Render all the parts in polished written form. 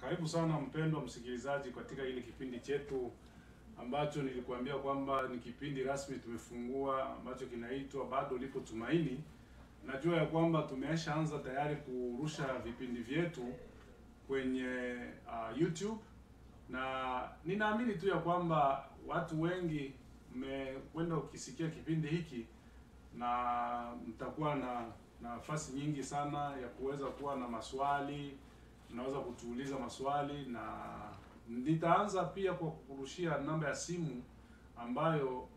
Karibu sana mpendwa msikilizaji katika ile kipindi chetu ambacho nilikuambia kwamba ni kipindi rasmi tumefungua ambacho kinaitwa Bado Lipo Tumaini. Najua ya kwamba tumeshaanza tayari kurusha vipindi vyetu kwenye YouTube, na ninaamini tu ya kwamba watu wengi mmekwenda ukisikia kipindi hiki na mtakuwa na nafasi nyingi sana ya kuweza kuwa na maswali. Unaweza kutuuliza maswali, na nitaanza pia kwa kukurushia namba ya simu ambayo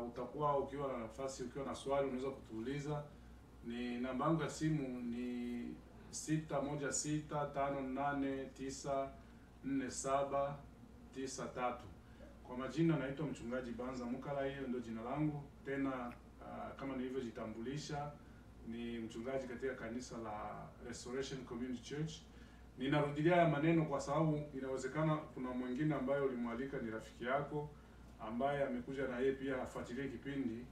utakuwa ukiwa na nafasi, ukiwa na swali unaweza kutuuliza. Ni namba yangu ya simu ni 61658947993. Kwa majina naitwa Mchungaji Banza Mukala, hiyo ndio jina langu. Tena kama nilivyojitambulisha, ni mchungaji katika kanisa la Restoration Community Church. Ninarudilia haya maneno kwa sababu inawezekana kuna mwingine ambaye ulimwalika ni rafiki yako ambaye amekuja na yeye pia afuatilie kipindi.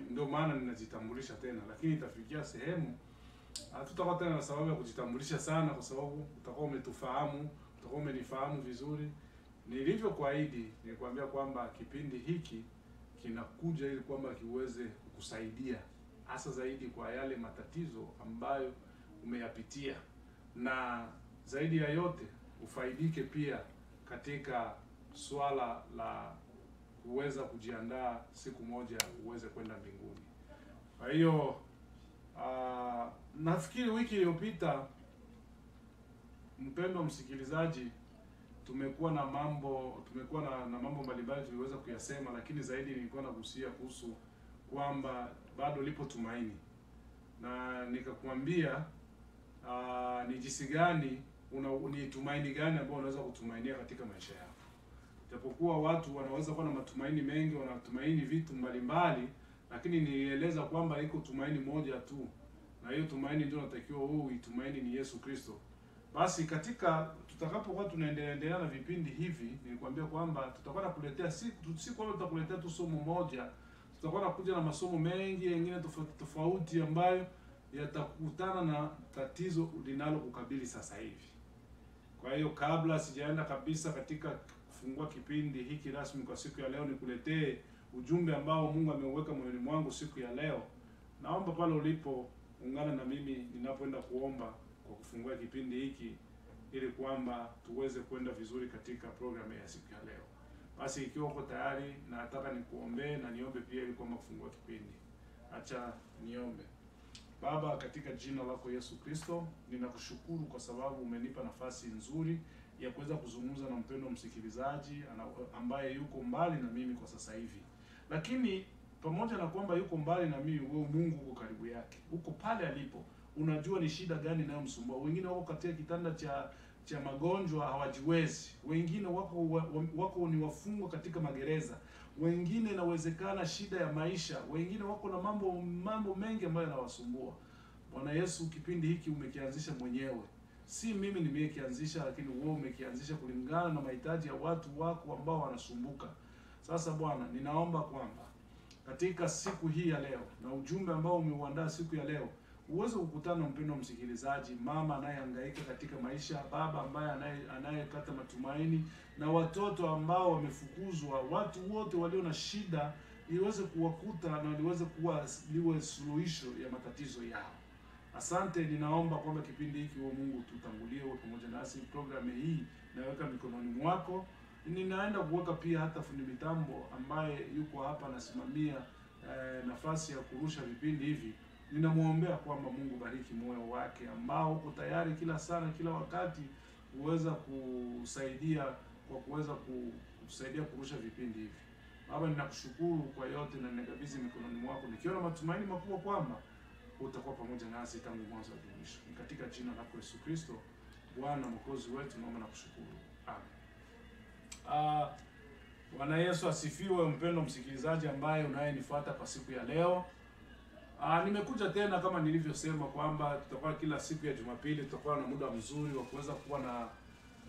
Ndio maana ninajitambulisha tena, lakini itafikia sehemu hatutakuwa tena na sababu ya kujitambulisha sana, kwa sababu utakuwa umetufahamu, utakuwa umenifahamu vizuri. Nilivyokuahidi, nilikwambia kwamba kipindi hiki kinakuja ili kwamba kiweze kukusaidia hasa zaidi kwa yale matatizo ambayo umeyapitia, na zaidi ya yote ufaidike pia katika swala la kuweza kujiandaa siku moja uweze kwenda mbinguni. Kwa hiyo nafikiri wiki iliyopita, mpendwa msikilizaji, tumekuwa na mambo mbalimbali tuliweza kuyasema, lakini zaidi nilikuwa nagusia kuhusu kwamba bado lipo tumaini, na nikakwambia ni jinsi gani ni tumaini gani ambao unaweza kutumainia katika maisha yako. Japokuwa watu wanaweza kuwa na matumaini mengi, wanatumaini vitu mbalimbali, lakini nieleza kwamba iko tumaini moja tu, na hiyo tumaini ndio unatakiwa wewe uitumaini, ni Yesu Kristo. Basi katika tutakapokuwa tunaendelea na vipindi hivi, nilikwambia kwamba tutakuwa nakuletea si kwamba tutakuletea tu somo moja, tutakuwa nakuja na masomo mengi mengine tofauti ambayo yatakutana na tatizo linalo kukabili sasa hivi. Kwa hiyo kabla sijaenda kabisa katika kufungua kipindi hiki rasmi kwa siku ya leo, nikuletee ujumbe ambao Mungu ameuweka moyoni mwangu siku ya leo. Naomba pale ulipo ungana na mimi ninapoenda kuomba kwa kufungua kipindi hiki, ili kwamba tuweze kwenda vizuri katika programu ya siku ya leo. Basi ikiwa uko tayari, nataka nikuombee na niombe pia ili kwamba kufungua kipindi. Acha niombe. Baba, katika jina lako Yesu Kristo, ninakushukuru kwa sababu umenipa nafasi nzuri ya kuweza kuzungumza na mpendwa msikilizaji ambaye yuko mbali na mimi kwa sasa hivi. Lakini pamoja na kwamba yuko mbali na mimi, wewe Mungu uko karibu yake. Uko pale alipo. Unajua ni shida gani inayomsumbua. Wengine wako katika kitanda cha magonjwa hawajiwezi. Wengine wako ni wafungwa katika magereza. Wengine inawezekana shida ya maisha. Wengine wako na mambo mengi ambayo yanawasumbua. Bwana Yesu, kipindi hiki umekianzisha mwenyewe. Si mimi nimekianzisha, lakini wewe umekianzisha kulingana na mahitaji ya watu wako ambao wanasumbuka. Sasa Bwana, ninaomba kwamba katika siku hii ya leo na ujumbe ambao umeuandaa siku ya leo, uweze kukutana na mpendwa msikilizaji, mama anayehangaika katika maisha, baba ambaye anayekata matumaini, na watoto ambao wamefukuzwa, watu wote walio na shida, iweze kuwakuta na liwe suluhisho ya matatizo yao. Asante, ninaomba kwamba kipindi hiki wewe Mungu tutangulie wewe pamoja nasi. Programu hii naweka mikononi mwako. Ninaenda kuweka pia hata fundi mitambo ambaye yuko hapa anasimamia nafasi ya kurusha vipindi hivi. Ninamuombea kwamba Mungu bariki moyo wake ambao uko tayari kila sana kila wakati kuweza kusaidia kwa kuweza kusaidia kurusha vipindi hivi. Baba, ninakushukuru kwa yote na ninakabidhi mikononi mwako, nikiwa na matumaini makubwa kwamba utakuwa pamoja nasi tangu mwanzo hadi mwisho. Ni katika jina lako Yesu Kristo, Bwana Mwokozi wetu, naomba na kushukuru. Amen. Bwana Yesu asifiwe, mpendwa msikilizaji ambaye unayenifuata kwa siku ya leo. Nimekuja tena kama nilivyosema kwamba tutakuwa kila siku ya Jumapili tutakuwa na muda mzuri wa kuweza kuwa na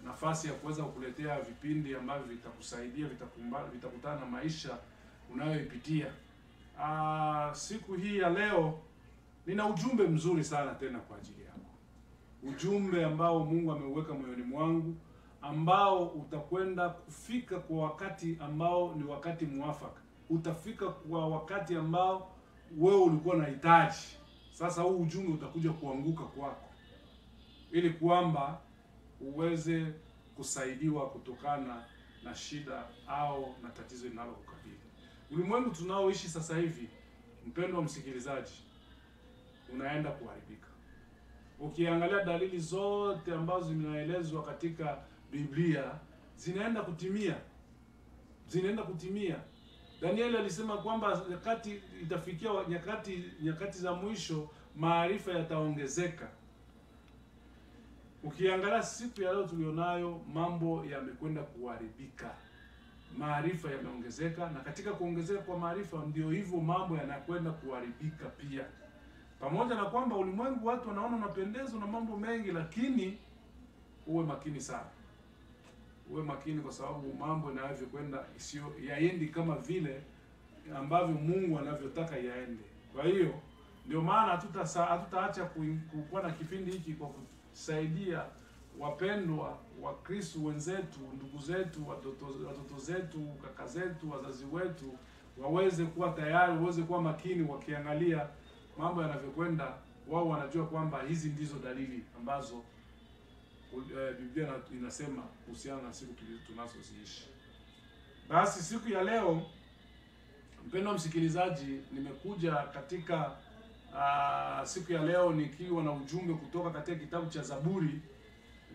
nafasi ya kuweza kukuletea vipindi ambavyo vitakusaidia, vitakutana na maisha unayoipitia. Siku hii ya leo nina ujumbe mzuri sana tena kwa ajili yako. Ujumbe ambao Mungu ameuweka moyoni mwangu, ambao utakwenda kufika kwa wakati ambao ni wakati muafaka. Utafika kwa wakati ambao wewe ulikuwa unahitaji. Sasa huu ujumbe utakuja kuanguka kwako, ili kwamba uweze kusaidiwa kutokana na shida au na tatizo linalokukabili. Ulimwengu tunaoishi sasa hivi, mpendwa msikilizaji, unaenda kuharibika. Ukiangalia dalili zote ambazo zinaelezwa katika Biblia zinaenda kutimia. Danieli alisema kwamba wakati itafikia nyakati za mwisho, maarifa yataongezeka. Ukiangalia siku ya leo tulionayo, mambo yamekwenda kuharibika. Maarifa yameongezeka, na katika kuongezeka kwa maarifa ndio hivyo mambo yanakwenda kuharibika pia. Pamoja na kwamba ulimwengu watu wanaona unapendezwa na mambo mengi, lakini uwe makini sana. Uwe makini, kwa sababu mambo yanavyokwenda sio yaendi kama vile ambavyo Mungu anavyotaka yaende. Kwa hiyo ndio maana hatutaacha kuwa na kipindi hiki kwa kusaidia wapendwa wa Kristo wenzetu, ndugu zetu, watoto zetu, kaka zetu, wazazi wetu waweze kuwa tayari, waweze kuwa makini wakiangalia mambo yanavyokwenda. Wao wanajua kwamba hizi ndizo dalili ambazo Biblia inasema kuhusiana na siku tunazoziishi. Basi siku ya leo, mpendwa msikilizaji, nimekuja katika siku ya leo nikiwa na ujumbe kutoka katika kitabu cha Zaburi.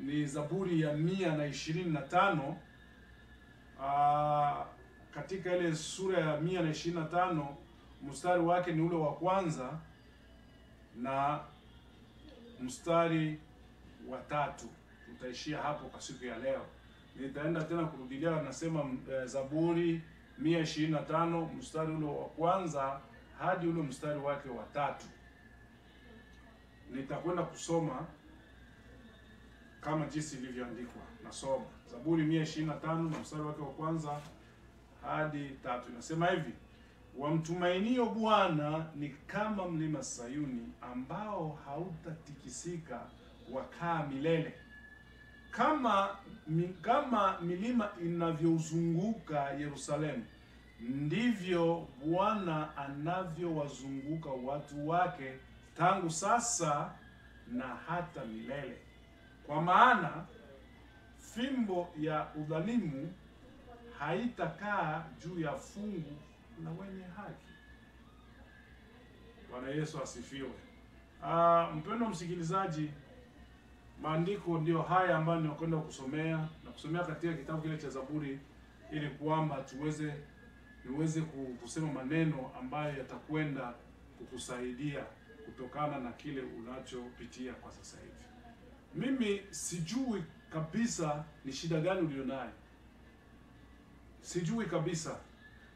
Ni Zaburi ya 125. Katika ile sura ya 125, mstari wake ni ule wa kwanza na mstari wa 3. Tutaishia hapo kwa siku ya leo. Nitaenda tena kurudilia, nasema Zaburi 125 mstari ule wa kwanza hadi ule mstari wake wa 3. Nitakwenda kusoma kama jinsi ilivyoandikwa. Nasoma Zaburi 125 na mstari wake wa kwanza hadi 3. Inasema hivi: wamtumainio Bwana ni kama mlima Sayuni ambao hautatikisika, wakaa milele. Kama milima inavyozunguka Yerusalemu, ndivyo Bwana anavyowazunguka watu wake tangu sasa na hata milele. Kwa maana fimbo ya udhalimu haitakaa juu ya fungu la wenye haki. Bwana Yesu asifiwe. Mpendwa msikilizaji, maandiko ndio haya ambayo ninakwenda kusomea katika kitabu kile cha Zaburi, ili kwamba niweze kusema maneno ambayo yatakwenda kukusaidia kutokana na kile unachopitia kwa sasa hivi. Mimi sijui kabisa ni shida gani ulionayo. Sijui kabisa.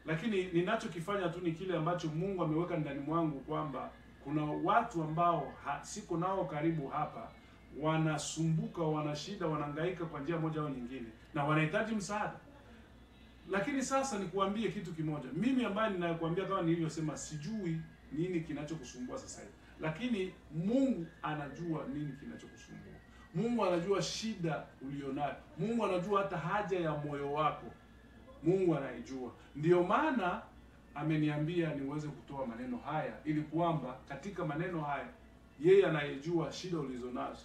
Lakini ninachokifanya tu ni kile ambacho Mungu ameweka ndani mwangu, kwamba kuna watu ambao siko nao karibu hapa, wanasumbuka, wana shida, wanahangaika kwa njia moja au nyingine, na wanahitaji msaada. Lakini sasa nikuambie kitu kimoja. Mimi ambaye ninakuambia, kama nilivyosema, sijui nini kinachokusumbua sasa hivi. Lakini Mungu anajua nini kinachokusumbua. Mungu anajua shida ulionayo. Mungu anajua hata haja ya moyo wako. Mungu anaijua. Ndio maana ameniambia niweze kutoa maneno haya, ili kwamba katika maneno haya yeye anayejua shida ulizonazo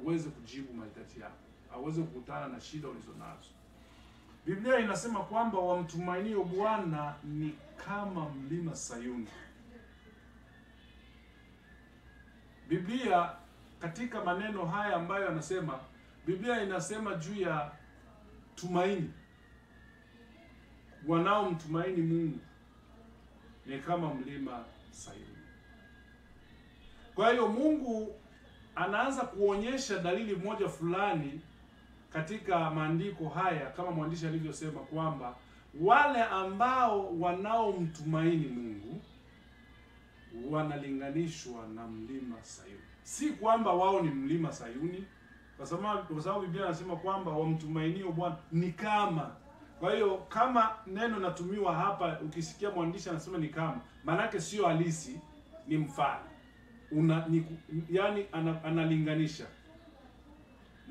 aweze kujibu mahitaji yako, aweze kukutana na shida ulizonazo. Biblia inasema kwamba wamtumainio Bwana ni kama mlima Sayuni. Biblia katika maneno haya ambayo anasema, Biblia inasema juu ya tumaini. Wanaomtumaini Mungu ni kama mlima Sayuni. Kwa hiyo Mungu anaanza kuonyesha dalili moja fulani katika maandiko haya, kama mwandishi alivyosema kwamba wale ambao wanaomtumaini Mungu wanalinganishwa na mlima Sayuni. Si kwamba wao ni mlima Sayuni, kwa sababu Biblia inasema kwamba wamtumainio Bwana ni kama. Kwa hiyo kama neno natumiwa hapa, ukisikia mwandishi anasema ni kama, maana yake sio halisi, ni mfano. Yani analinganisha.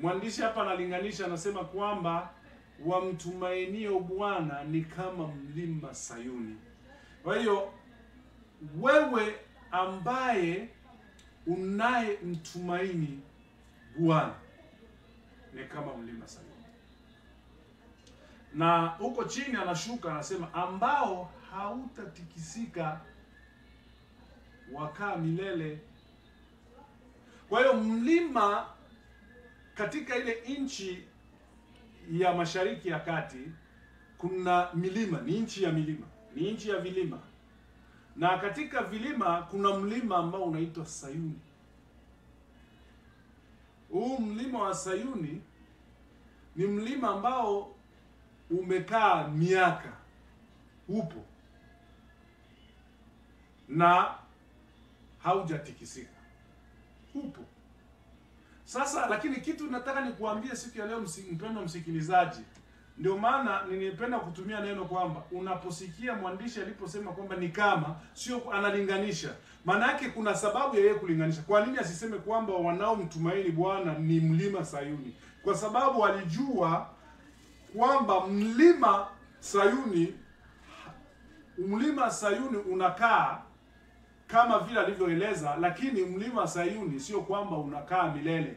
Mwandishi hapa analinganisha, anasema kwamba wamtumainio Bwana ni kama mlima Sayuni. Kwa hiyo wewe ambaye unayemtumaini Bwana ni kama mlima Sayuni. Na huko chini anashuka anasema ambao hautatikisika wakaa milele. Kwa hiyo mlima katika ile nchi ya Mashariki ya Kati kuna milima, ni nchi ya milima, ni nchi ya vilima. Na katika vilima kuna mlima ambao unaitwa Sayuni. Huu mlima wa Sayuni ni mlima ambao umekaa miaka, upo na haujatikisika, upo. Sasa lakini kitu nataka nikuambie siku ya leo, mpendwa msikilizaji, ndio maana nilipenda kutumia neno kwamba unaposikia mwandishi aliposema kwamba ni kama, sio analinganisha. Maana yake kuna sababu ya yeye kulinganisha. Kwa nini asiseme kwamba wanaomtumaini Bwana ni mlima Sayuni? Kwa sababu alijua kwamba mlima Sayuni unakaa kama vile alivyoeleza, lakini mlima Sayuni sio kwamba unakaa milele.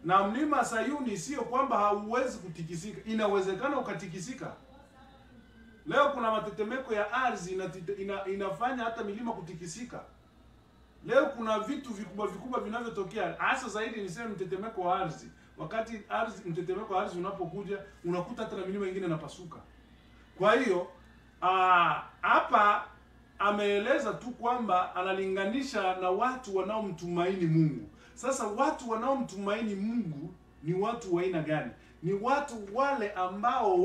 Na mlima Sayuni sio kwamba hauwezi kutikisika. Inawezekana ukatikisika. Leo kuna matetemeko ya ardhi inafanya hata milima kutikisika. Leo kuna vitu vikubwa vinavyotokea, hasa zaidi niseme mtetemeko wa ardhi. Wakati mtetemeko wa ardhi unapokuja, unakuta hata na milima mingine inapasuka. Kwa hiyo hapa ameeleza tu kwamba analinganisha na watu wanaomtumaini Mungu. Sasa watu wanaomtumaini Mungu ni watu wa aina gani? Ni watu wale ambao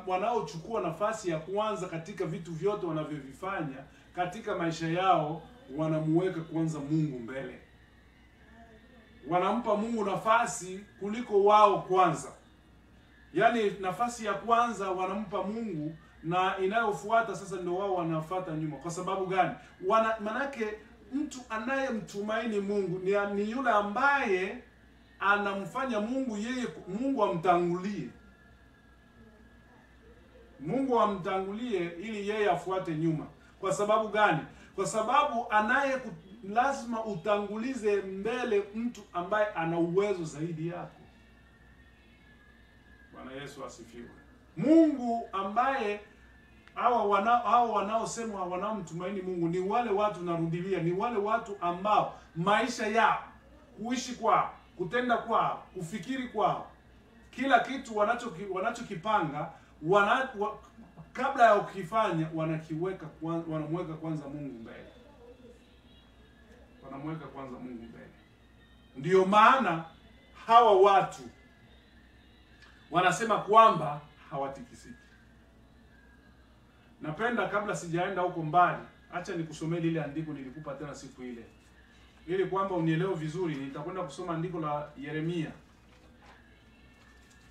wanaochukua nafasi ya kwanza katika vitu vyote wanavyovifanya katika maisha yao, wanamuweka kwanza Mungu mbele. Wanampa Mungu nafasi kuliko wao kwanza. Yaani nafasi ya kwanza wanampa Mungu, na inayofuata sasa ndio wao wanafuata nyuma. Kwa sababu gani? Manake mtu anayemtumaini Mungu ni yule ambaye anamfanya Mungu amtangulie. Mungu amtangulie ili yeye afuate nyuma. Kwa sababu gani? Kwa sababu lazima utangulize mbele mtu ambaye ana uwezo zaidi yako. Bwana Yesu asifiwe. Mungu ambaye hao wanaosema wanaomtumaini Mungu ni wale watu, narudilia, ni wale watu ambao maisha yao, kuishi kwao, kutenda kwao, kufikiri kwao, kila kitu wanachokipanga kabla ya kukifanya wanamweka kwanza Mungu mbele. Wanamweka kwanza Mungu mbele. Ndiyo maana hawa watu wanasema kwamba hawatikisiki. Napenda kabla sijaenda huko mbali, acha nikusomee lile andiko nilikupa tena siku ile, ili kwamba unielewe vizuri. Nitakwenda kusoma andiko la Yeremia.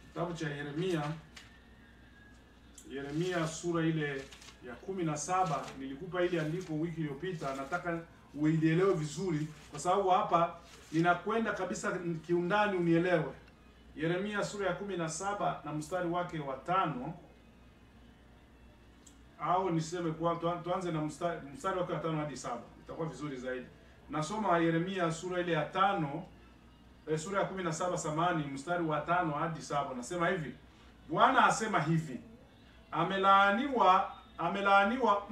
Kitabu cha Yeremia sura ile ya 17. Nilikupa ile andiko wiki iliyopita, nataka uielewe vizuri kwa sababu hapa ninakwenda kabisa kiundani unielewe. Yeremia sura ya 17 na mstari wake wa 5, au niseme kwa tuanze na mstari wake wa 5 hadi 7. Itakuwa vizuri zaidi. Nasoma Yeremia sura ile ya 5, sura ya 17 samani, mstari wa 5 hadi 7. Nasema hivi: Bwana asema hivi, amelaaniwa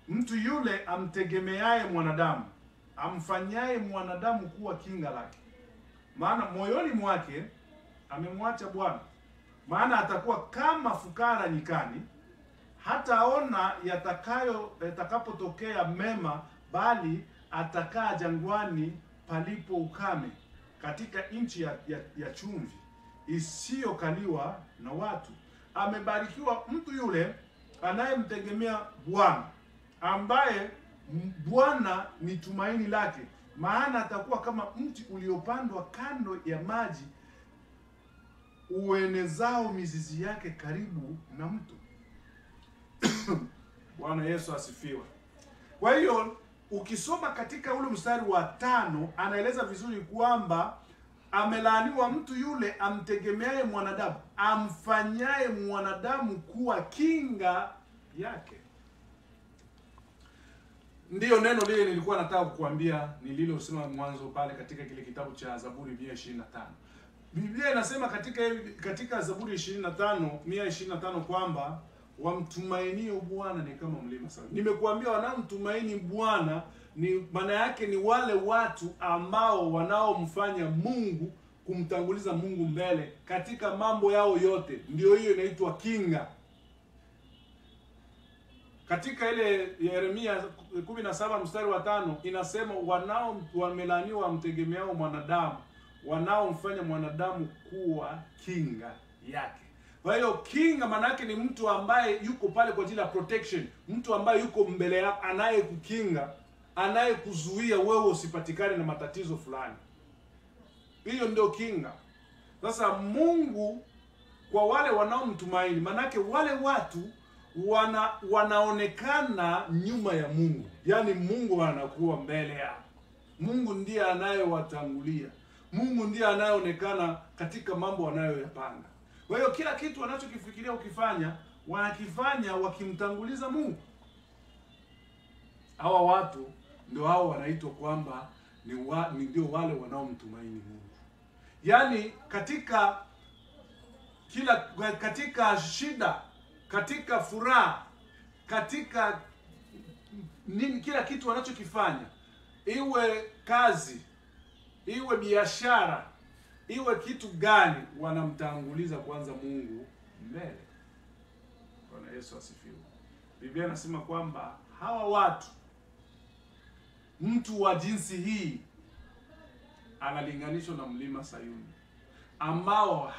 mtu yule amtegemeaye mwanadamu, amfanyaye mwanadamu kuwa kinga lake. Maana moyoni mwake amemwacha Bwana. Maana atakuwa kama fukara nyikani, hataona yatakapotokea mema, bali atakaa jangwani palipo ukame, katika nchi ya chumvi isiyokaliwa na watu. Amebarikiwa mtu yule anayemtegemea Bwana, ambaye Bwana ni tumaini lake. Maana atakuwa kama mti uliopandwa kando ya maji, uenezao mizizi yake karibu na mto. Bwana Yesu asifiwe. Kwa hiyo ukisoma katika ule mstari wa 5 anaeleza vizuri kwamba amelaaniwa mtu yule amtegemeaye mwanadamu, amfanyaye mwanadamu kuwa kinga yake. Ndiyo neno lile nilikuwa nataka kukuambia, nililosema mwanzo pale katika kile kitabu cha Zaburi 125. Biblia inasema katika Zaburi 125 kwamba wamtumainio Bwana ni kama mlima Sayuni. Nimekuambia wanaomtumaini Bwana ni maana yake ni wale watu ambao wanaomfanya Mungu, kumtanguliza Mungu mbele katika mambo yao yote. Ndio hiyo inaitwa kinga. Katika ile Yeremia 17 mstari wa 5 inasema wamelaaniwa wamtegemeao mwanadamu, wanaomfanya mwanadamu kuwa kinga yake. Kwa hiyo kinga maana yake ni mtu ambaye yuko pale kwa ajili ya protection, mtu ambaye yuko mbele yako, anayekukinga, anayekuzuia wewe usipatikane na matatizo fulani. Hiyo ndio kinga. Sasa Mungu kwa wale wanaomtumaini, maana yake wale watu wanaonekana nyuma ya Mungu. Yaani Mungu anakuwa mbele yao. Mungu ndiye anayewatangulia. Mungu ndiye anayeonekana katika mambo wanayoyapanga. Kwa hiyo kila kitu wanachokifikiria ukifanya, wanakifanya wakimtanguliza Mungu. Hawa watu ndio hao wanaitwa kwamba ndio wale wanaomtumaini Mungu. Yaani katika shida, katika furaha, katika kila kitu wanachokifanya, iwe kazi, iwe biashara, iwe kitu gani, wanamtanguliza kwanza Mungu mbele. Bwana Yesu asifiwe. Biblia inasema kwamba hawa watu, mtu wa jinsi hii analinganishwa na mlima Sayuni ambao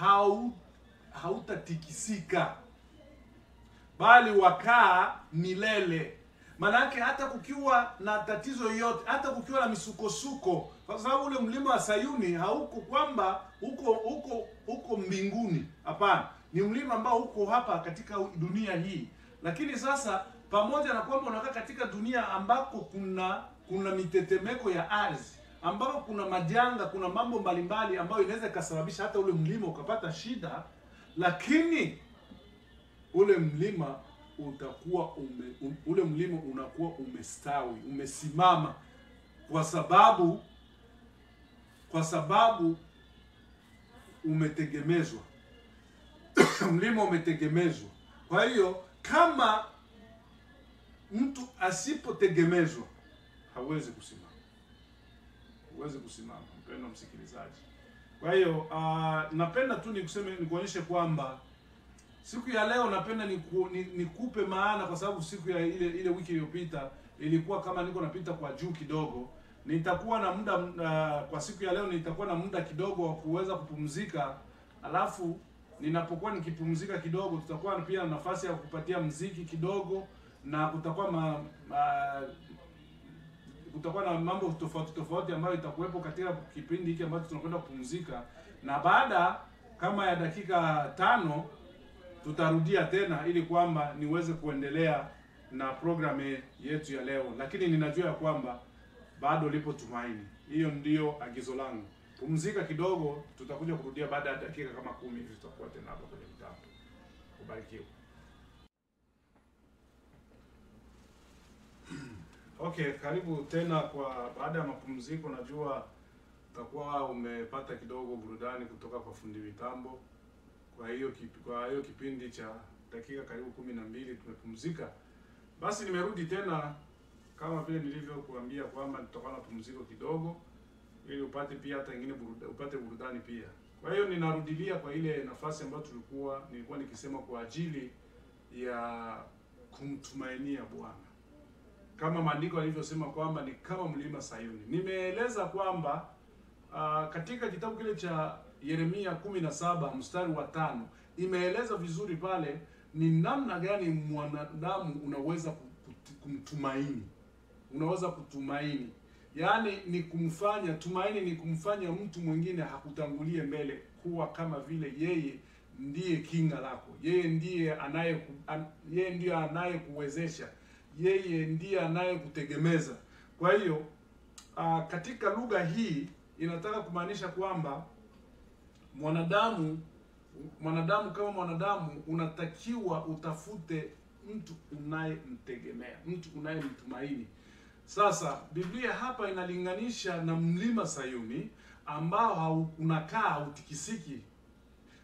hautatikisika, bali wakaa milele. Manake hata kukiwa na tatizo yote, hata kukiwa na misukosuko, kwa sababu ule mlima wa Sayuni hauko kwamba uko mbinguni. Hapana, ni mlima ambao uko hapa katika dunia hii. Lakini sasa pamoja na kwamba unakaa katika dunia ambako kuna mitetemeko ya ardhi, ambako kuna majanga, kuna mambo mbalimbali ambayo inaweza kusababisha hata ule mlima ukapata shida, lakini ule mlima unakuwa umestawi, umesimama kwa sababu umetegemezwa. Mlima umetegemezwa. Kwa hiyo kama mtu asipotegemezwa hawezi kusimama. Huwezi kusimama, mpendwa msikilizaji. Kwa hiyo napenda tu nikuonyeshe kwamba siku ya leo napenda nikupe maana, kwa sababu siku ya ile wiki iliyopita ilikuwa kama niko napita kwa juu kidogo. Nitakuwa na muda kwa siku ya leo nitakuwa na muda kidogo wa kuweza kupumzika. Alafu ninapokuwa nikipumzika kidogo, tutakuwa pia na nafasi ya kupatia mziki kidogo, na kutakuwa na mambo tofauti ambayo itakuwepo katika kipindi hiki ambacho tunakwenda kupumzika. Na baada kama ya dakika 5 tutarudia tena ili kwamba niweze kuendelea na programu yetu ya leo. Lakini ninajua ya kwamba bado lipo tumaini. Hiyo ndio agizo langu. Pumzika kidogo, tutakuja kurudia baada ya dakika kama 10 hivi, tutakuwa tena hapa kwenye mtambo. Ubarikiwe. Okay, karibu tena kwa baada ya mapumziko. Najua utakuwa umepata kidogo burudani kutoka kwa fundi mitambo. Kwa hiyo kipindi cha dakika karibu 12 tumepumzika. Basi nimerudi tena kama vile nilivyokuambia kwamba tutakuwa na pumziko kidogo ili upate pia hata nyingine upate burudani pia. Kwa hiyo ninarudilia kwa ile nafasi ambayo nilikuwa nikisema kwa ajili ya kumtumainia Bwana. Kama maandiko yalivyosema kwamba ni kama mlima Sayuni. Nimeeleza kwamba katika kitabu kile cha Yeremia 17 mstari wa 5 imeeleza vizuri pale ni namna gani mwanadamu unaweza kumtumaini. Unaweza kutumaini. Yaani ni kumfanya mtu mwingine hakutangulie mbele kuwa kama vile yeye ndiye kinga lako. Yeye ndiye anayekuwezesha. Yeye ndiye anayekutegemeza. Kwa hiyo katika lugha hii inataka kumaanisha kwamba mwanadamu kama mwanadamu unatakiwa utafute mtu unayemtegemea, mtu unayemtumaini. Sasa Biblia hapa inalinganisha na mlima Sayuni ambao unakaa hautikisiki.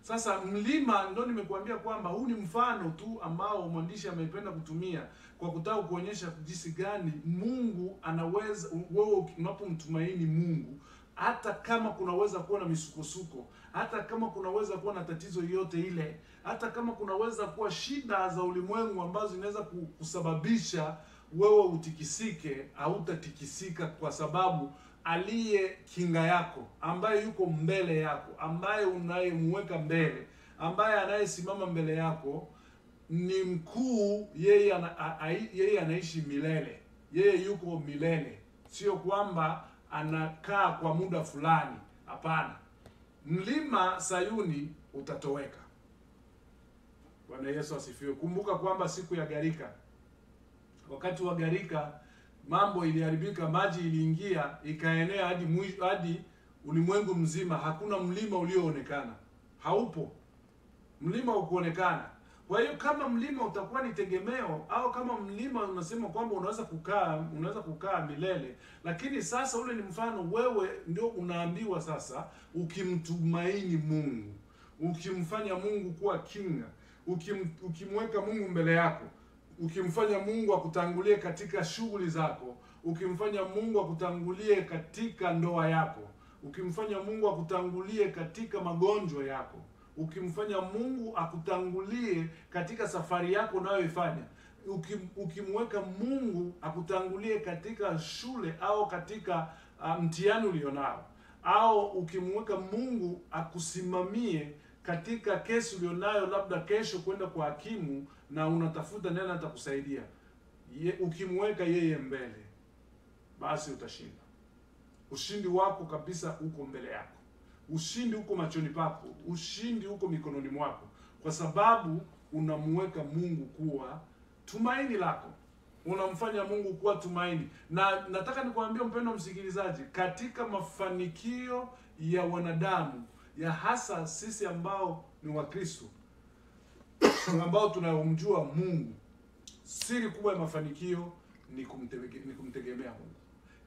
Sasa mlima, ndio nimekuambia kwamba huu ni mfano tu ambao mwandishi amependa kutumia kwa kutaka kuonyesha jinsi gani Mungu anaweza, wewe unapomtumaini Mungu, hata kama kunaweza kuwa na misukosuko, hata kama kunaweza kuwa na tatizo yote ile, hata kama kunaweza kuwa shida za ulimwengu ambazo zinaweza kusababisha wewe utikisike, hautatikisika, kwa sababu aliye kinga yako, ambaye yuko mbele yako, ambaye unayemweka mbele, ambaye anayesimama mbele yako ni mkuu. Yeye anaishi milele, yeye yuko milele, sio kwamba anakaa kwa muda fulani. Hapana, mlima Sayuni utatoweka. Bwana Yesu asifiwe. Kumbuka kwamba siku ya gharika, wakati wa gharika mambo iliharibika, maji iliingia ikaenea hadi ulimwengu mzima. Hakuna mlima ulioonekana, haupo mlima ukuonekana. Kwa hiyo kama mlima utakuwa ni tegemeo, au kama mlima unasema kwamba unaweza kukaa milele, lakini sasa ule ni mfano. Wewe ndio unaambiwa sasa, ukimtumaini Mungu, ukimfanya Mungu kuwa kinga, ukimweka Mungu mbele yako, ukimfanya Mungu akutangulie katika shughuli zako, ukimfanya Mungu akutangulie katika ndoa yako, ukimfanya Mungu akutangulie katika magonjwa yako, ukimfanya Mungu akutangulie katika safari yako unayoifanya, ukimweka Mungu akutangulie katika shule au katika mtihani ulionao, au ukimweka Mungu akusimamie katika kesi ulionayo, labda kesho kwenda kwa hakimu na unatafuta nani atakusaidia, ukimweka yeye mbele, basi utashinda. Ushindi wako kabisa uko mbele yako, ushindi uko machoni pako, ushindi uko mikononi mwako, kwa sababu unamweka Mungu kuwa tumaini lako, unamfanya Mungu kuwa tumaini. Na nataka nikwambie mpendwa msikilizaji, katika mafanikio ya wanadamu, ya hasa sisi ambao ni Wakristo ambao tunayomjua Mungu, siri kubwa ya mafanikio ni kumtegemea Mungu.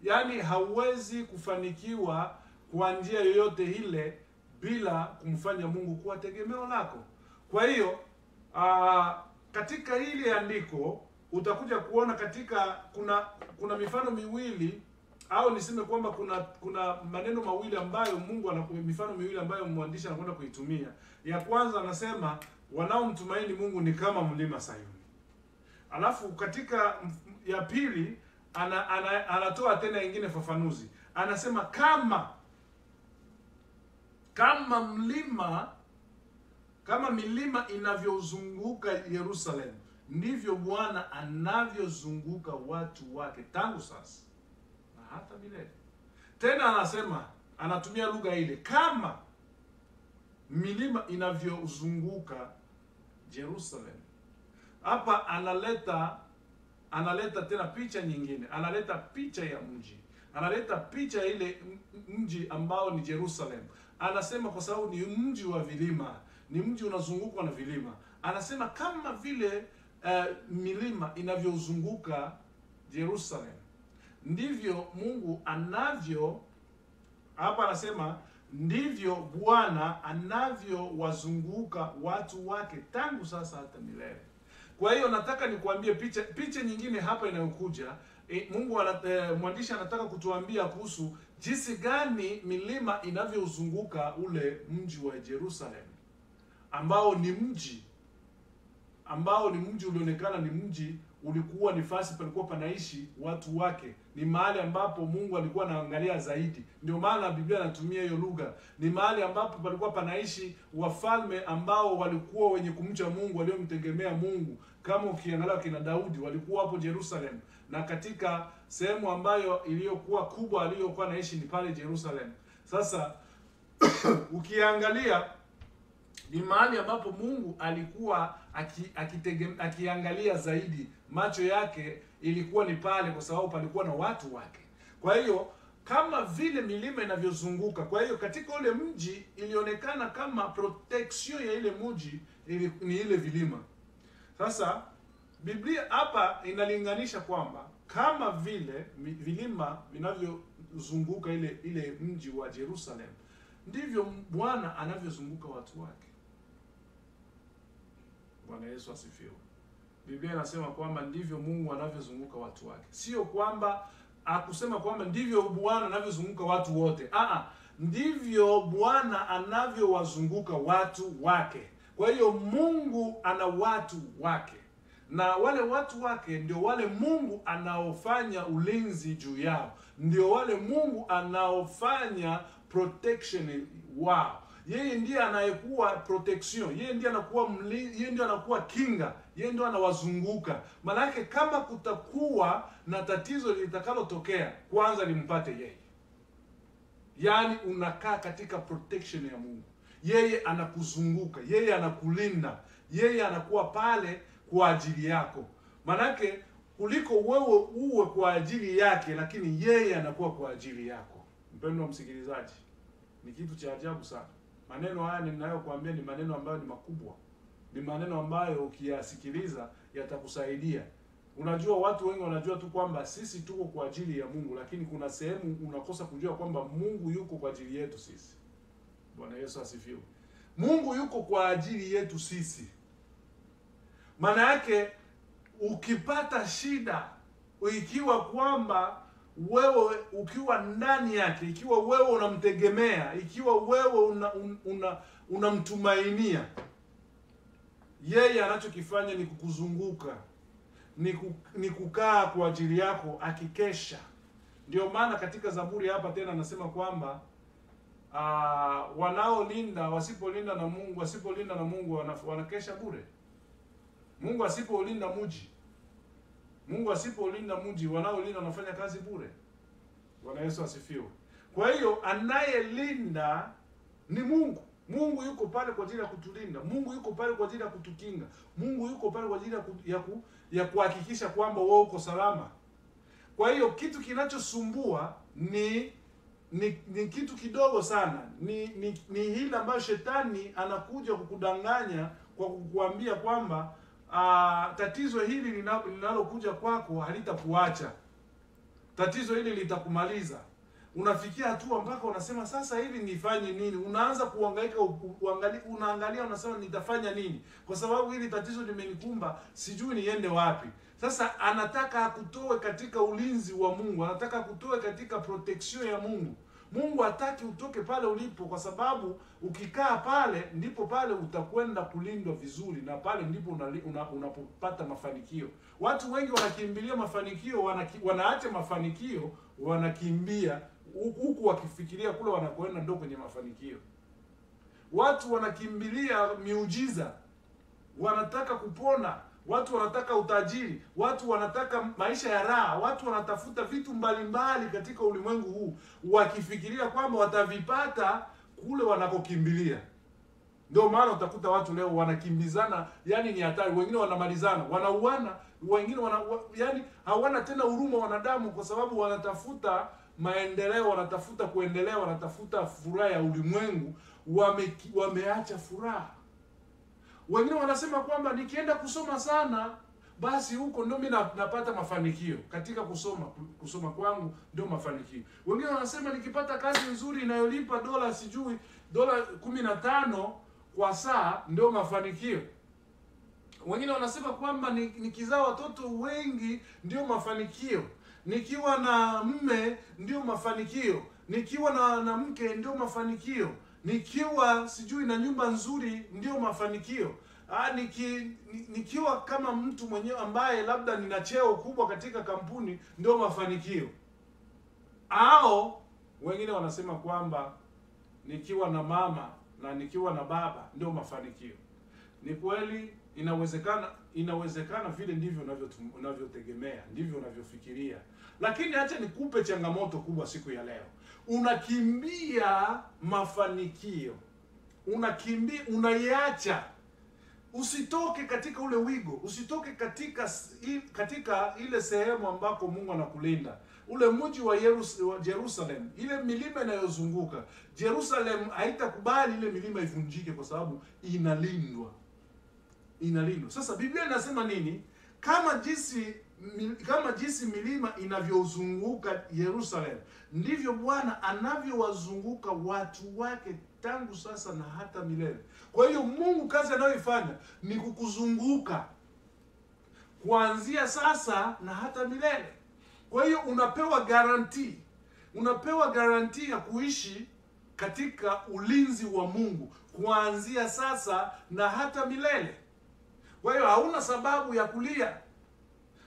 Yaani hauwezi kufanikiwa kwa njia yoyote ile bila kumfanya Mungu kuwa tegemeo lako. Kwa hiyo katika hili andiko utakuja kuona kuna mifano miwili, au niseme kwamba kuna maneno mawili ambayo mifano miwili ambayo mwandishi anakwenda kuitumia. Ya kwanza anasema wanaomtumaini Mungu ni kama mlima Sayuni. Alafu katika ya pili anatoa tena ingine fafanuzi. Anasema kama milima inavyozunguka Yerusalemu, ndivyo Bwana anavyozunguka watu wake tangu sasa na hata milele. Tena anasema, anatumia lugha ile, kama milima inavyozunguka Yerusalemu. Hapa analeta tena picha nyingine, analeta picha ya mji, analeta picha ile mji ambao ni Yerusalemu. Anasema kwa sababu ni mji wa vilima, ni mji unazungukwa na vilima. Anasema kama vile milima inavyozunguka Yerusalemu, ndivyo Mungu hapa anasema ndivyo Bwana anavyowazunguka watu wake tangu sasa hata milele. Kwa hiyo nataka nikuambie picha nyingine hapa inayokuja. Mwandishi anataka kutuambia kuhusu jinsi gani milima inavyozunguka ule mji wa Yerusalemu, ambao ni mji ulionekana ni mji, ulikuwa nafasi palikuwa panaishi watu wake, ni mahali ambapo Mungu alikuwa anaangalia zaidi. Ndio maana Biblia inatumia hiyo lugha. Ni mahali ambapo palikuwa panaishi wafalme ambao walikuwa wenye kumcha Mungu, waliomtegemea Mungu. Kama ukiangalia kina Daudi walikuwa hapo Yerusalemu, na katika sehemu ambayo iliyokuwa kubwa aliyokuwa anaishi ni pale Yerusalemu. Sasa ukiangalia ni mahali ambapo Mungu alikuwa akiangalia zaidi, macho yake ilikuwa ni pale kwa sababu palikuwa na watu wake. Kwa hiyo kama vile milima inavyozunguka, kwa hiyo katika ule mji ilionekana kama protection ya ile mji ni ile vilima. Sasa Biblia hapa inalinganisha kwamba kama vile vilima vinavyozunguka ile mji wa Jerusalem, ndivyo Bwana anavyozunguka watu wake. Bwana Yesu asifiwe. Biblia inasema kwamba ndivyo Mungu anavyozunguka watu wake. Sio kwamba akusema kwamba ndivyo Bwana anavyozunguka watu wote. Ndivyo Bwana anavyowazunguka watu wake. Kwa hiyo Mungu ana watu wake, na wale watu wake ndio wale Mungu anaofanya ulinzi juu yao, ndio wale Mungu anaofanya protection wao. Yeye ndiye anayekuwa protection, yeye ndiye anakuwa yeye ndiye anakuwa kinga, yeye ndiye anawazunguka. Maana yake kama kutakuwa na tatizo litakalotokea, kwanza limpate yeye. Yaani unakaa katika protection ya Mungu. Yeye anakuzunguka, yeye anakulinda, yeye anakuwa pale kwa ajili yako. Manake kuliko wewe uwe kwa ajili yake, lakini yeye anakuwa kwa ajili yako. Mpendwa msikilizaji, ni kitu cha ajabu sana. Maneno haya ninayokuambia ni maneno ambayo ni makubwa. Ni maneno ambayo ukiyasikiliza yatakusaidia. Unajua watu wengi wanajua tu kwamba sisi tuko kwa ajili ya Mungu, lakini kuna sehemu unakosa kujua kwamba Mungu yuko kwa ajili yetu sisi. Bwana Yesu asifiwe. Mungu yuko kwa ajili yetu sisi. Maana yake ukipata shida, ikiwa kwamba wewe ukiwa ndani yake, ikiwa wewe unamtegemea, ikiwa wewe unamtumainia, yeye anachokifanya ni kukuzunguka, ni kukaa kwa ajili yako akikesha. Ndio maana katika Zaburi hapa tena anasema kwamba wanaolinda wasipolinda na Mungu wanakesha bure. Mungu asipolinda mji, wanaolinda wanafanya kazi bure. Bwana Yesu asifiwe. Kwa hiyo anayelinda ni Mungu. Mungu yuko pale kwa ajili ya kutulinda. Mungu yuko pale kwa ajili ya kutukinga. Mungu yuko pale kwa ajili ya kuhakikisha kwamba wewe uko salama. Kwa hiyo kitu kinachosumbua ni kitu kidogo sana. Ni hili ambayo shetani anakuja kukudanganya kwa kukuambia kwamba tatizo hili linalokuja kwako halitakuacha. Tatizo hili litakumaliza. Unafikia hatua mpaka unasema sasa hivi nifanye nini? Unaanza kuhangaika, unaangalia unasema nitafanya nini? Kwa sababu hili tatizo limenikumba, sijui niende wapi. Sasa anataka akutoe katika ulinzi wa Mungu, anataka akutoe katika protection ya Mungu. Mungu hataki utoke pale ulipo, kwa sababu ukikaa pale ndipo pale utakwenda kulindwa vizuri, na pale ndipo unapopata mafanikio. Watu wengi wanakimbilia mafanikio, wanaacha mafanikio, wanakimbia huku wakifikiria kule wanakoenda ndio kwenye mafanikio. Watu wanakimbilia miujiza, wanataka kupona, watu wanataka utajiri, watu wanataka maisha ya raha, watu wanatafuta vitu mbalimbali katika ulimwengu huu, wakifikiria kwamba watavipata kule wanakokimbilia. Ndio maana utakuta watu leo wanakimbizana, yani ni hatari. Wengine wanamalizana, wanauana, wengine yani hawana tena huruma wanadamu, kwa sababu wanatafuta maendeleo, wanatafuta kuendelea, wanatafuta furaha ya ulimwengu, wameacha furaha. Wengine wanasema kwamba nikienda kusoma sana, basi huko ndio mimi napata mafanikio. Katika kusoma kwangu ndio mafanikio. Wengine wanasema nikipata kazi nzuri inayolipa dola 15 kwa saa ndio mafanikio. Wengine wanasema kwamba nikizaa watoto wengi ndio mafanikio. Nikiwa na mme ndio mafanikio. Nikiwa na mke ndio mafanikio. Nikiwa na nyumba nzuri ndio mafanikio. Nikiwa kama mtu mwenyewe ambaye labda nina cheo kubwa katika kampuni ndio mafanikio. Au wengine wanasema kwamba nikiwa na mama na nikiwa na baba ndio mafanikio. Ni kweli, inawezekana vile ndivyo unavyotegemea, ndivyo unavyofikiria. Lakini acha nikupe changamoto kubwa siku ya leo. Unakimbia mafanikio. Unaiacha Usitoke katika ule wigo, usitoke katika ile sehemu ambako Mungu anakulinda. Ule mji wa Jerusalem, ile milima inayozunguka Jerusalem haitakubali ile milima ivunjike kwa sababu inalindwa. Inalindwa. Sasa Biblia inasema nini? Kama jinsi milima inavyozunguka Jerusalem, ndivyo Bwana anavyowazunguka watu wake tangu sasa na hata milele. Kwa hiyo Mungu kazi anayoifanya ni kukuzunguka kuanzia sasa na hata milele. Kwa hiyo unapewa guarantee ya kuishi katika ulinzi wa Mungu kuanzia sasa na hata milele. Kwa hiyo hauna sababu ya kulia,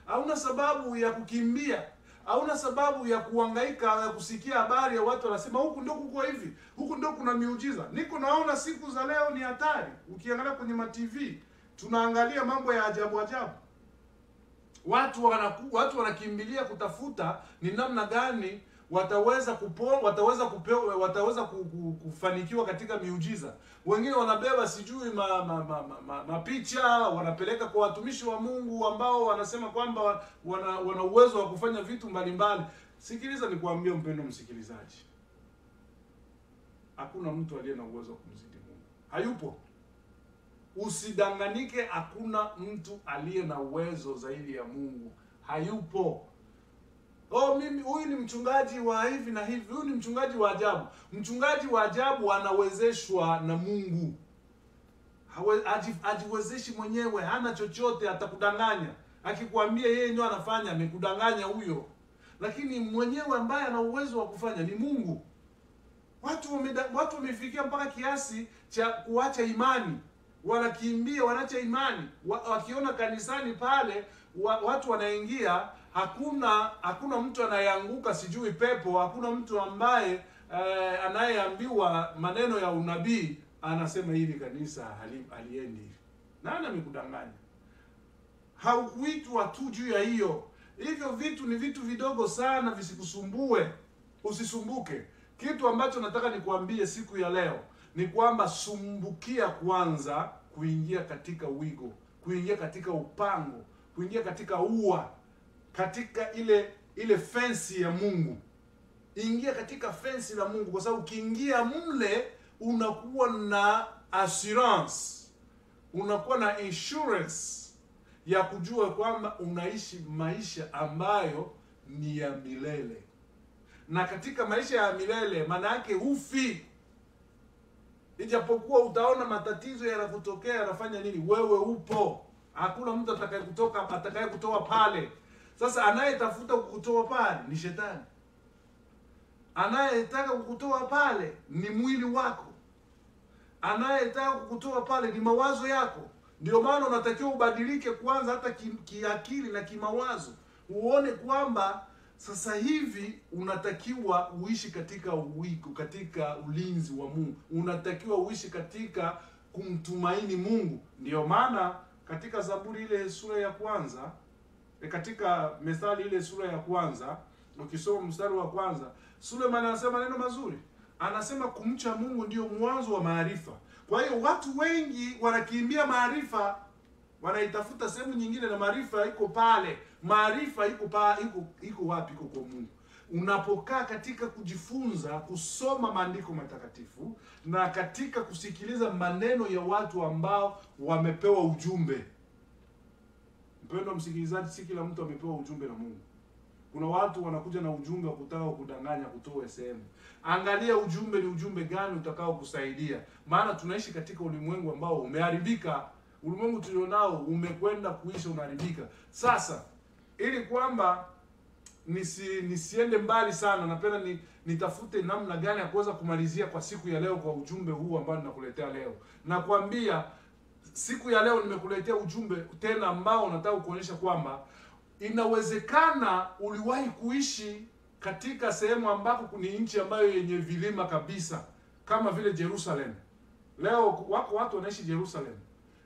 hauna sababu ya kukimbia, hauna sababu ya kuhangaika, ya kusikia habari ya watu wanasema huku ndio kuko hivi, huku ndio kuna miujiza. Niko naona siku za leo ni hatari. Ukiangalia kwenye TV, tunaangalia mambo ya ajabu ajabu. Watu wanakimbilia kutafuta ni namna gani wataweza kufanikiwa katika miujiza. Wengine wanabeba sijui mapicha, wanapeleka kwa watumishi wa Mungu ambao wanasema kwamba wana uwezo wa kufanya vitu mbalimbali. Sikiliza nikwambie mpendo msikilizaji. Hakuna mtu aliye na uwezo wa kumzidi Mungu. Hayupo. Usidanganike, hakuna mtu aliye na uwezo zaidi ya Mungu. Hayupo. Mimi huyu ni mchungaji wa hivi na hivi, huyu ni mchungaji wa ajabu. Mchungaji wa ajabu anawezeshwa na Mungu. Hajiwezeshi mwenyewe, hana chochote, atakudanganya. Akikwambia yeye ndio anafanya, amekudanganya huyo. Lakini mwenyewe ambaye ana uwezo wa kufanya ni Mungu. Watu wamefikia mpaka kiasi cha kuacha imani. Wanakimbia, wanaacha imani. Wakiona kanisani pale watu wanaingia, hakuna mtu anayeanguka sijui pepo, hakuna mtu ambaye anayeambiwa maneno ya unabii anasema hili kanisa haliendi hivi. Nani amekudanganya? Haukuitwa tu juu ya hiyo. Hivyo vitu ni vitu vidogo sana, visikusumbue. Usisumbuke. Kitu ambacho nataka nikuambie siku ya leo ni kwamba sumbukia kwanza kuingia katika wigo, kuingia katika upango, kuingia katika ua, katika ile fence ya Mungu. Ingia katika fence la Mungu, kwa sababu ukiingia mle unakuwa na assurance, unakuwa na insurance ya kujua kwamba unaishi maisha ambayo ni ya milele. Na katika maisha ya milele maana yake hufi. Ijapokuwa utaona matatizo yanakutokea, yanafanya nini, wewe upo. Hakuna mtu atakayekutoa pale. Sasa anayetafuta kukutoa pale ni shetani. Anayetaka kukutoa pale ni mwili wako. Anayetaka kukutoa pale ni mawazo yako. Ndio maana unatakiwa ubadilike kwanza, hata kiakili na kimawazo. Uone kwamba sasa hivi unatakiwa uishi katika wigo, katika ulinzi wa Mungu. Unatakiwa uishi katika kumtumaini Mungu. Ndio maana katika Zaburi ile sura ya kwanza, katika Methali ile sura ya kwanza, ukisoma mstari wa kwanza, Suleiman anasema neno mazuri. Anasema kumcha Mungu ndio mwanzo wa maarifa. Kwa hiyo watu wengi wanakimbia maarifa, wanaitafuta sehemu nyingine, na maarifa iko pale. Maarifa iko wapi? Iko kwa Mungu. Unapokaa katika kujifunza kusoma maandiko matakatifu na katika kusikiliza maneno ya watu ambao wamepewa ujumbe. Mpendwa msikilizaji, si kila mtu amepewa ujumbe na Mungu. Kuna watu wanakuja na ujumbe wa kutaka kudanganya, kutoa sehemu. Angalia ujumbe ni ujumbe gani utakao kusaidia. Maana tunaishi katika ulimwengu ambao umeharibika. Ulimwengu tulionao umekwenda kuisha, unaharibika. Sasa ili kwamba nisiende mbali sana, napenda nitafute namna gani ya kuweza kumalizia kwa siku ya leo kwa ujumbe huu ambao ninakuletea leo. Nakwambia siku ya leo nimekuletea ujumbe tena ambao nataka kuonyesha kwamba inawezekana uliwahi kuishi katika sehemu ambako ni nchi ambayo yenye vilima kabisa kama vile Jerusalem. Leo wako watu wanaishi Jerusalem,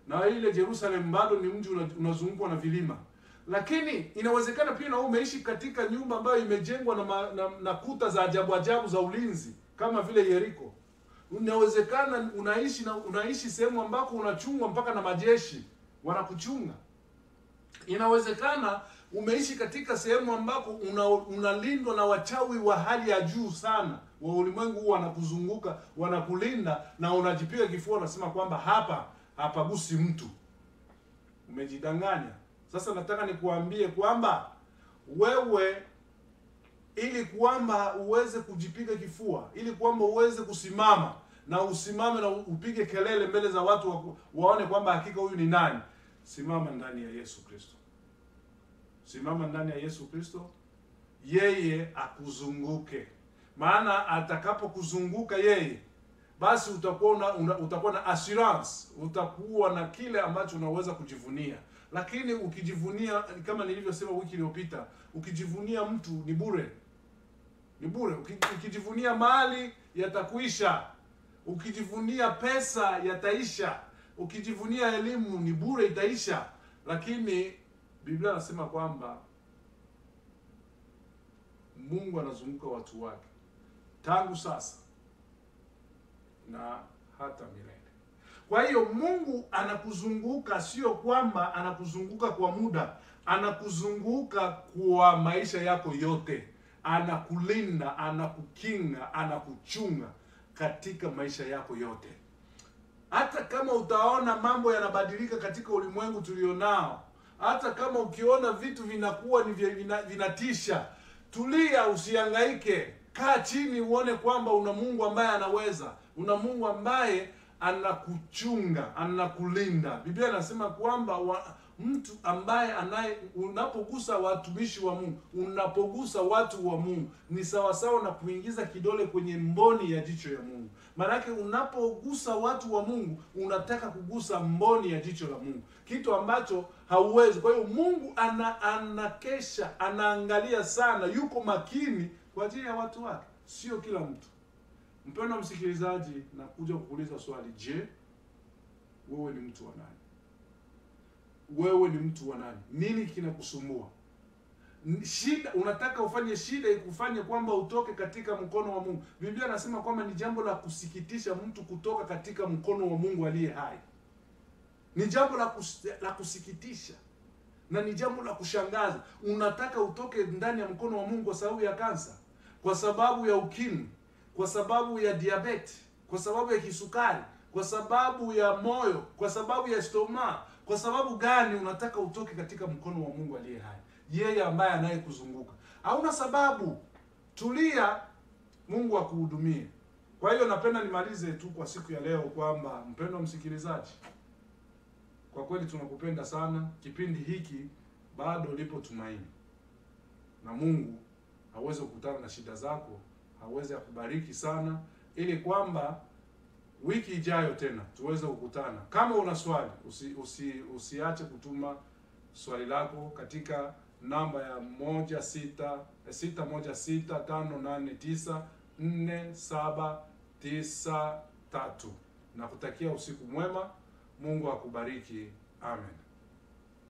na ile Jerusalem bado ni mji unazungukwa na vilima. Lakini inawezekana pia na wewe umeishi katika nyumba ambayo imejengwa na kuta za ajabu ajabu za ulinzi kama vile Yeriko. Inawezekana unaishi sehemu ambako unachungwa mpaka na majeshi wanakuchunga. Inawezekana umeishi katika sehemu ambako unalindwa na wachawi wa hali ya juu sana wa ulimwengu huu, wanakuzunguka, wanakulinda, na unajipiga kifua unasema kwamba hapa hapagusi mtu. Umejidanganya. Sasa nataka nikuambie kwamba wewe, ili kwamba uweze kujipiga kifua, ili kwamba uweze kusimama na usimame na upige kelele mbele za watu waone kwamba hakika huyu ni nani, simama ndani ya Yesu Kristo. Simama ndani ya Yesu Kristo, yeye akuzunguke. Maana atakapokuzunguka yeye, basi utakuwa na assurance, utakuwa na kile ambacho unaweza kujivunia. Lakini ukijivunia, kama nilivyosema wiki iliyopita, ukijivunia mtu ni bure. Ni bure. Ukijivunia mali yatakuisha. Ukijivunia pesa yataisha. Ukijivunia elimu ni bure, itaisha. Lakini Biblia inasema kwamba Mungu anazunguka watu wake tangu sasa na hata milele. Kwa hiyo Mungu anakuzunguka, sio kwamba anakuzunguka kwa muda, anakuzunguka kwa maisha yako yote. Anakulinda, anakukinga, anakuchunga katika maisha yako yote. Hata kama utaona mambo yanabadilika katika ulimwengu tulionao, hata kama ukiona vitu vinakuwa ni vinatisha, tulia, usihangaike. Kaa chini uone kwamba una Mungu ambaye anaweza. Una Mungu ambaye anakuchunga, anakulinda. Biblia inasema kwamba mtu ambaye unapogusa watumishi wa Mungu, unapogusa watu wa Mungu, ni sawa sawa na kuingiza kidole kwenye mboni ya jicho ya Mungu. Maana unapogusa watu wa Mungu, unataka kugusa mboni ya jicho la Mungu, kitu ambacho hauwezi. Kwa hiyo Mungu anakesha, anaangalia sana, yuko makini kwa ajili ya watu wake, sio kila mtu. Mpendwa msikilizaji, nakuja kukuuliza swali, je, wewe ni mtu wa nani? Wewe ni mtu wa nani? Nini kinakusumbua? Shida, unataka ufanye shida ikufanye kwamba utoke katika mkono wa Mungu. Biblia inasema kwamba ni jambo la kusikitisha mtu kutoka katika mkono wa Mungu aliye hai. Ni jambo la kusikitisha na ni jambo la kushangaza. Unataka utoke ndani ya mkono wa Mungu kwa sababu ya kansa, kwa sababu ya ukimwi, kwa sababu ya diabetes, kwa sababu ya kisukari, kwa sababu ya moyo, kwa sababu ya stoma. Kwa sababu gani unataka utoke katika mkono wa Mungu aliye hai, yeye ambaye anayekuzunguka? Hauna sababu. Tulia, Mungu akuhudumie. Kwa hiyo napenda nimalize tu kwa siku ya leo kwamba, mpendwa msikilizaji, kwa kweli tunakupenda sana. Kipindi hiki bado lipo tumaini, na Mungu aweze kukutana na shida zako, aweze kukubariki sana, ili kwamba wiki ijayo tena tuweze kukutana. Kama una swali, usiache kutuma swali lako katika namba ya 16658947993. Nakutakia usiku mwema. Mungu akubariki. Amen.